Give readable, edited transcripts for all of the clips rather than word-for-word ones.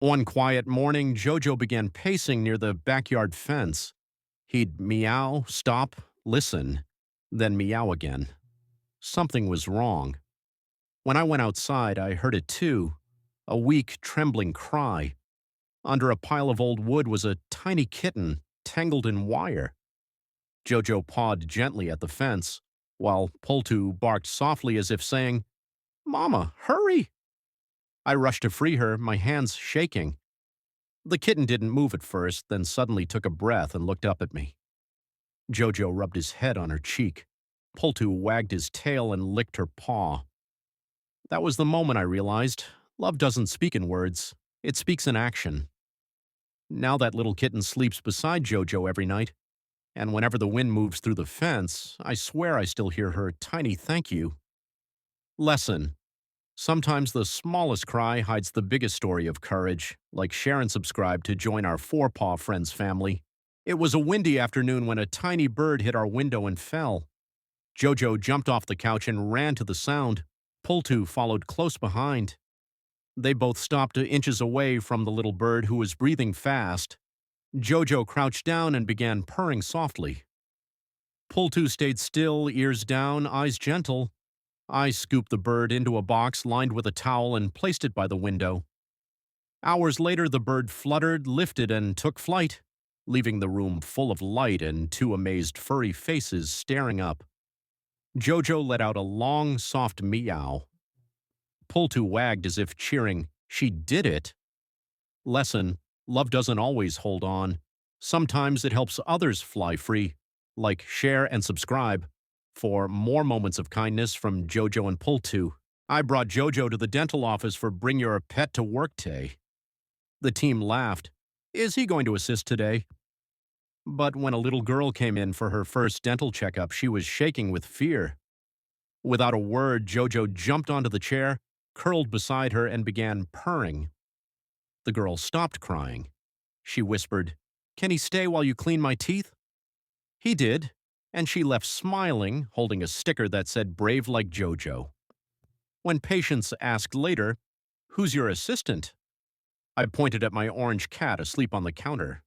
One quiet morning, Jojo began pacing near the backyard fence. He'd meow, stop, listen, then meow again. Something was wrong. When I went outside, I heard it too. A weak, trembling cry. Under a pile of old wood was a tiny kitten, tangled in wire. Jojo pawed gently at the fence, while Pultu barked softly as if saying, "Mama, hurry!" I rushed to free her, my hands shaking. The kitten didn't move at first, then suddenly took a breath and looked up at me. Jojo rubbed his head on her cheek. Pultu wagged his tail and licked her paw. That was the moment I realized love doesn't speak in words, it speaks in action. Now that little kitten sleeps beside Jojo every night, and whenever the wind moves through the fence, I swear I still hear her tiny thank you. Lesson. Sometimes the smallest cry hides the biggest story of courage, like share and subscribe to join our Four Paw Friends family. It was a windy afternoon when a tiny bird hit our window and fell. Jojo jumped off the couch and ran to the sound. Pultu followed close behind. They both stopped inches away from the little bird who was breathing fast. Jojo crouched down and began purring softly. Pultu stayed still, ears down, eyes gentle. I scooped the bird into a box lined with a towel and placed it by the window. Hours later, the bird fluttered, lifted, and took flight, leaving the room full of light and two amazed furry faces staring up. Jojo let out a long, soft meow. Pultu wagged as if cheering, "She did it!" Lesson: love doesn't always hold on. Sometimes it helps others fly free. Like, share, and subscribe. For more moments of kindness from Jojo and Pultu, I brought Jojo to the dental office for Bring Your Pet to Work Day. The team laughed. Is he going to assist today? But when a little girl came in for her first dental checkup, she was shaking with fear. Without a word, Jojo jumped onto the chair, curled beside her, and began purring. The girl stopped crying. She whispered, "Can he stay while you clean my teeth?" He did, and she left smiling, holding a sticker that said "Brave like Jojo." When patients asked later, "Who's your assistant?" I pointed at my orange cat asleep on the counter.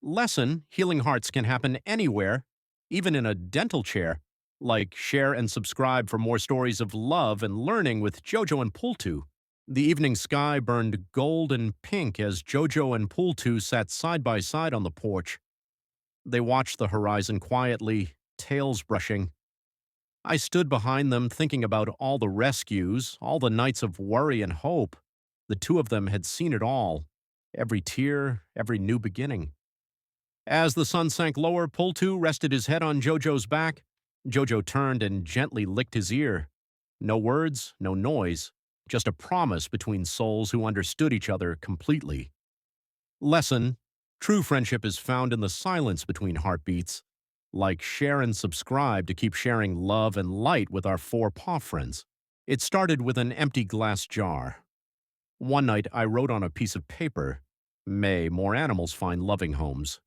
Lesson: healing hearts can happen anywhere, even in a dental chair. Like, share, and subscribe for more stories of love and learning with Jojo and Pultu. The evening sky burned gold and pink as Jojo and Pultu sat side by side on the porch. They watched the horizon quietly, tails brushing. I stood behind them thinking about all the rescues, all the nights of worry and hope. The two of them had seen it all. Every tear, every new beginning. As the sun sank lower, Pultu rested his head on Jojo's back. Jojo turned and gently licked his ear. No words, no noise, just a promise between souls who understood each other completely. Lesson: true friendship is found in the silence between heartbeats. Like, share, and subscribe to keep sharing love and light with our Four Paw Friends. It started with an empty glass jar. One night I wrote on a piece of paper, "May more animals find loving homes."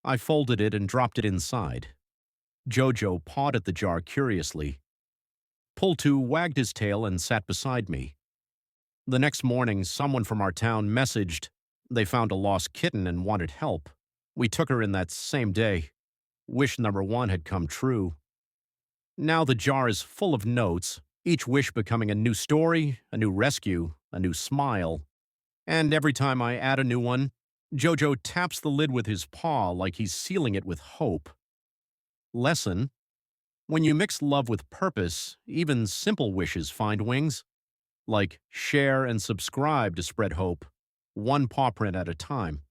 I folded it and dropped it inside. Jojo pawed at the jar curiously. Pultu wagged his tail and sat beside me. The next morning, someone from our town messaged they found a lost kitten and wanted help. We took her in that same day. Wish number one had come true. Now the jar is full of notes, each wish becoming a new story, a new rescue, a new smile. And every time I add a new one, Jojo taps the lid with his paw like he's sealing it with hope. Lesson: when you mix love with purpose, even simple wishes find wings. Like, share and subscribe to spread hope, one paw print at a time.